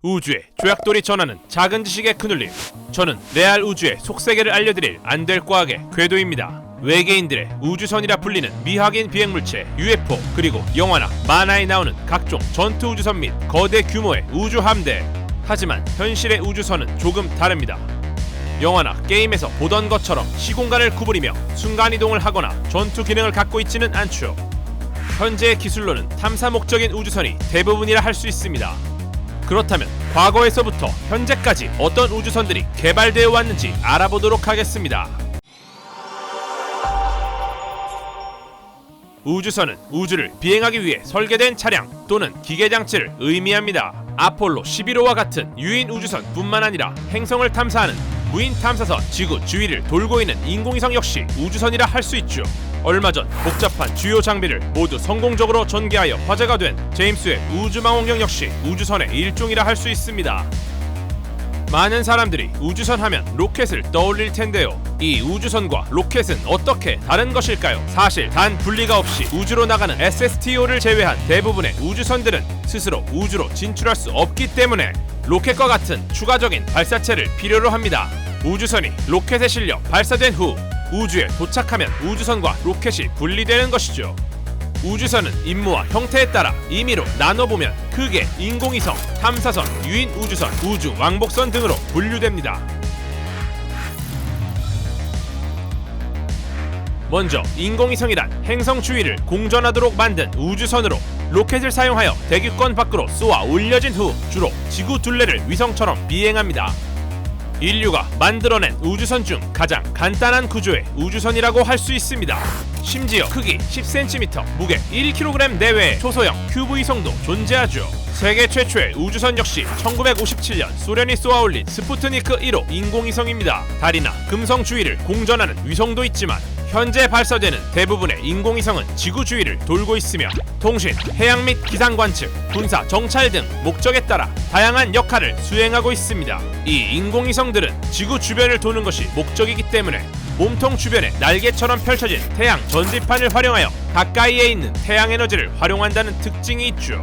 우주의 조약돌이 전하는 작은 지식의 그눌림. 저는 레알 우주의 속세계를 알려드릴 안될 과학의 궤도입니다. 외계인들의 우주선이라 불리는 미확인 비행물체 UFO, 그리고 영화나 만화에 나오는 각종 전투 우주선 및 거대 규모의 우주 함대. 하지만 현실의 우주선은 조금 다릅니다. 영화나 게임에서 보던 것처럼 시공간을 구부리며 순간이동을 하거나 전투 기능을 갖고 있지는 않죠. 현재의 기술로는 탐사 목적인 우주선이 대부분이라 할 수 있습니다. 그렇다면 과거에서부터 현재까지 어떤 우주선들이 개발되어 왔는지 알아보도록 하겠습니다. 우주선은 우주를 비행하기 위해 설계된 차량 또는 기계장치를 의미합니다. 아폴로 11호와 같은 유인 우주선뿐만 아니라 행성을 탐사하는 무인 탐사선, 지구 주위를 돌고 있는 인공위성 역시 우주선이라 할 수 있죠. 얼마 전 복잡한 주요 장비를 모두 성공적으로 전개하여 화제가 된 제임스 웹 우주망원경 역시 우주선의 일종이라 할 수 있습니다. 많은 사람들이 우주선 하면 로켓을 떠올릴 텐데요. 이 우주선과 로켓은 어떻게 다른 것일까요? 사실 단 분리가 없이 우주로 나가는 SSTO를 제외한 대부분의 우주선들은 스스로 우주로 진출할 수 없기 때문에 로켓과 같은 추가적인 발사체를 필요로 합니다. 우주선이 로켓에 실려 발사된 후 우주에 도착하면 우주선과 로켓이 분리되는 것이죠. 우주선은 임무와 형태에 따라 임의로 나눠보면 크게 인공위성, 탐사선, 유인 우주선, 우주 왕복선 등으로 분류됩니다. 먼저 인공위성이란 행성 주위를 공전하도록 만든 우주선으로 로켓을 사용하여 대기권 밖으로 쏘아 올려진 후 주로 지구 둘레를 위성처럼 비행합니다. 인류가 만들어낸 우주선 중 가장 간단한 구조의 우주선이라고 할 수 있습니다. 심지어 크기 10cm, 무게 1kg 내외의 초소형 큐브 위성도 존재하죠. 세계 최초의 우주선 역시 1957년 소련이 쏘아올린 스푸트니크 1호 인공위성입니다. 달이나 금성 주위를 공전하는 위성도 있지만 현재 발사되는 대부분의 인공위성은 지구 주위를 돌고 있으며 통신, 해양 및 기상 관측, 군사, 정찰 등 목적에 따라 다양한 역할을 수행하고 있습니다. 이 인공위성들은 지구 주변을 도는 것이 목적이기 때문에 몸통 주변에 날개처럼 펼쳐진 태양 전지판을 활용하여 가까이에 있는 태양 에너지를 활용한다는 특징이 있죠.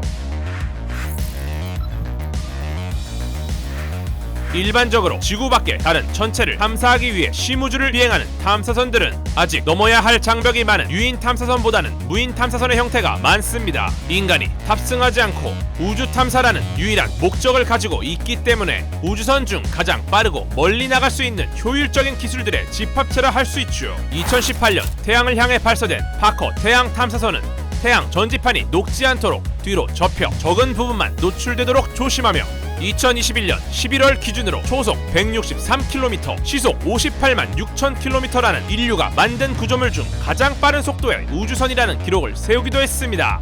일반적으로 지구 밖의 다른 천체를 탐사하기 위해 심우주를 비행하는 탐사선들은 아직 넘어야 할 장벽이 많은 유인 탐사선보다는 무인 탐사선의 형태가 많습니다. 인간이 탑승하지 않고 우주 탐사라는 유일한 목적을 가지고 있기 때문에 우주선 중 가장 빠르고 멀리 나갈 수 있는 효율적인 기술들의 집합체라 할 수 있죠. 2018년 태양을 향해 발사된 파커 태양 탐사선은 태양 전지판이 녹지 않도록 뒤로 접혀 적은 부분만 노출되도록 조심하며 2021년 11월 기준으로 초속 163km, 시속 58만 6,000km라는 인류가 만든 구조물 중 가장 빠른 속도의 우주선이라는 기록을 세우기도 했습니다.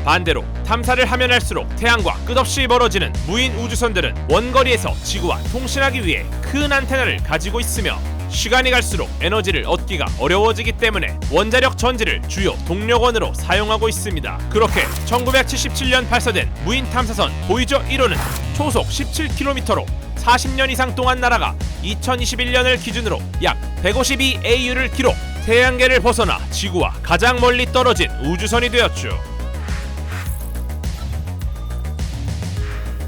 반대로 탐사를 하면 할수록 태양과 끝없이 멀어지는 무인 우주선들은 원거리에서 지구와 통신하기 위해 큰 안테나를 가지고 있으며 시간이 갈수록 에너지를 얻기가 어려워지기 때문에 원자력 전지를 주요 동력원으로 사용하고 있습니다. 그렇게 1977년 발사된 무인 탐사선 보이저 1호는 초속 17km로 40년 이상 동안 날아가 2021년을 기준으로 약 152AU를 기록, 태양계를 벗어나 지구와 가장 멀리 떨어진 우주선이 되었죠.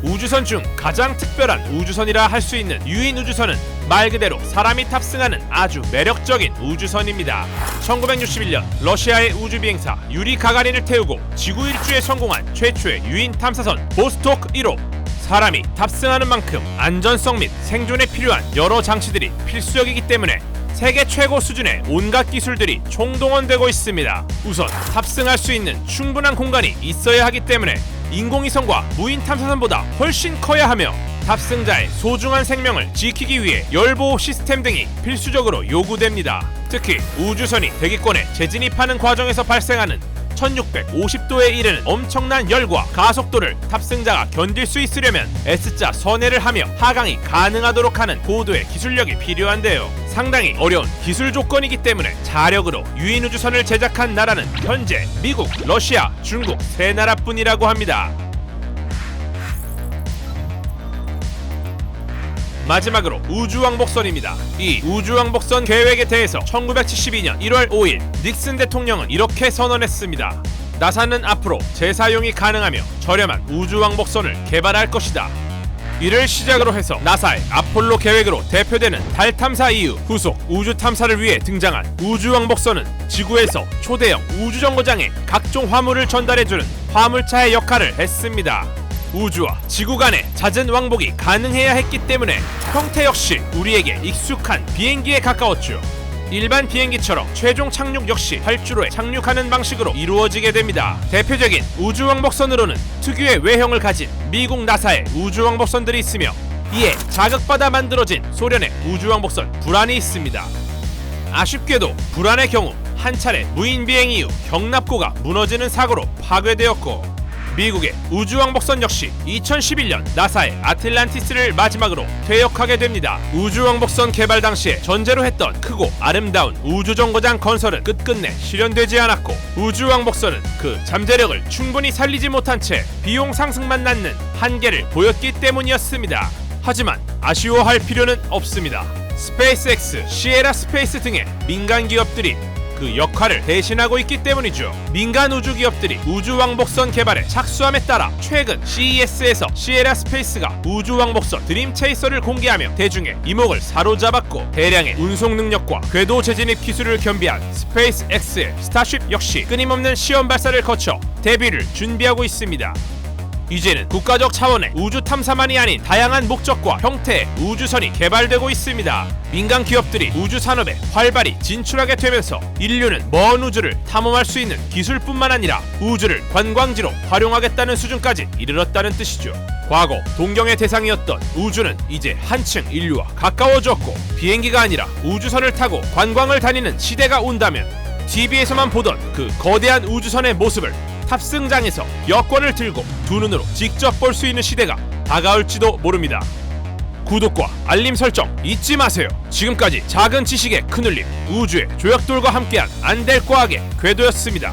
우주선 중 가장 특별한 우주선이라 할 수 있는 유인 우주선은 말 그대로 사람이 탑승하는 아주 매력적인 우주선입니다. 1961년 러시아의 우주비행사 유리 가가린을 태우고 지구 일주에 성공한 최초의 유인 탐사선 보스토크 1호. 사람이 탑승하는 만큼 안전성 및 생존에 필요한 여러 장치들이 필수적이기 때문에 세계 최고 수준의 온갖 기술들이 총동원되고 있습니다. 우선 탑승할 수 있는 충분한 공간이 있어야 하기 때문에 인공위성과 무인 탐사선보다 훨씬 커야 하며 탑승자의 소중한 생명을 지키기 위해 열보호 시스템 등이 필수적으로 요구됩니다. 특히 우주선이 대기권에 재진입하는 과정에서 발생하는 1650도에 이르는 엄청난 열과 가속도를 탑승자가 견딜 수 있으려면 S자 선회를 하며 하강이 가능하도록 하는 고도의 기술력이 필요한데요. 상당히 어려운 기술 조건이기 때문에 자력으로 유인 우주선을 제작한 나라는 현재 미국, 러시아, 중국 세 나라뿐이라고 합니다. 마지막으로 우주왕복선입니다. 이 우주왕복선 계획에 대해서 1972년 1월 5일 닉슨 대통령은 이렇게 선언했습니다. 나사는 앞으로 재사용이 가능하며 저렴한 우주왕복선을 개발할 것이다. 이를 시작으로 해서 나사의 아폴로 계획으로 대표되는 달 탐사 이후 후속 우주 탐사를 위해 등장한 우주왕복선은 지구에서 초대형 우주정거장에 각종 화물을 전달해주는 화물차의 역할을 했습니다. 우주와 지구 간의 잦은 왕복이 가능해야 했기 때문에 형태 역시 우리에게 익숙한 비행기에 가까웠죠. 일반 비행기처럼 최종 착륙 역시 활주로에 착륙하는 방식으로 이루어지게 됩니다. 대표적인 우주왕복선으로는 특유의 외형을 가진 미국 나사의 우주왕복선들이 있으며 이에 자극받아 만들어진 소련의 우주왕복선 불안이 있습니다. 아쉽게도 불안의 경우 한 차례 무인 비행 이후 경납고가 무너지는 사고로 파괴되었고, 미국의 우주왕복선 역시 2011년 나사의 아틀란티스를 마지막으로 퇴역하게 됩니다. 우주왕복선 개발 당시에 전제로 했던 크고 아름다운 우주정거장 건설은 끝끝내 실현되지 않았고, 우주왕복선은 그 잠재력을 충분히 살리지 못한 채 비용 상승만 낳는 한계를 보였기 때문이었습니다. 하지만 아쉬워할 필요는 없습니다. 스페이스X, 시에라 스페이스 등의 민간 기업들이 그 역할을 대신하고 있기 때문이죠. 민간 우주 기업들이 우주왕복선 개발에 착수함에 따라 최근 CES에서 시에라 스페이스가 우주왕복선 드림체이서를 공개하며 대중의 이목을 사로잡았고, 대량의 운송 능력과 궤도 재진입 기술을 겸비한 스페이스X의 스타쉽 역시 끊임없는 시험 발사를 거쳐 데뷔를 준비하고 있습니다. 이제는 국가적 차원의 우주 탐사만이 아닌 다양한 목적과 형태의 우주선이 개발되고 있습니다. 민간 기업들이 우주 산업에 활발히 진출하게 되면서 인류는 먼 우주를 탐험할 수 있는 기술뿐만 아니라 우주를 관광지로 활용하겠다는 수준까지 이르렀다는 뜻이죠. 과거 동경의 대상이었던 우주는 이제 한층 인류와 가까워졌고, 비행기가 아니라 우주선을 타고 관광을 다니는 시대가 온다면 TV에서만 보던 그 거대한 우주선의 모습을 탑승장에서 여권을 들고 두 눈으로 직접 볼 수 있는 시대가 다가올지도 모릅니다. 구독과 알림 설정 잊지 마세요. 지금까지 작은 지식의 큰 울림, 우주의 조약돌과 함께한 안될과학의 궤도였습니다.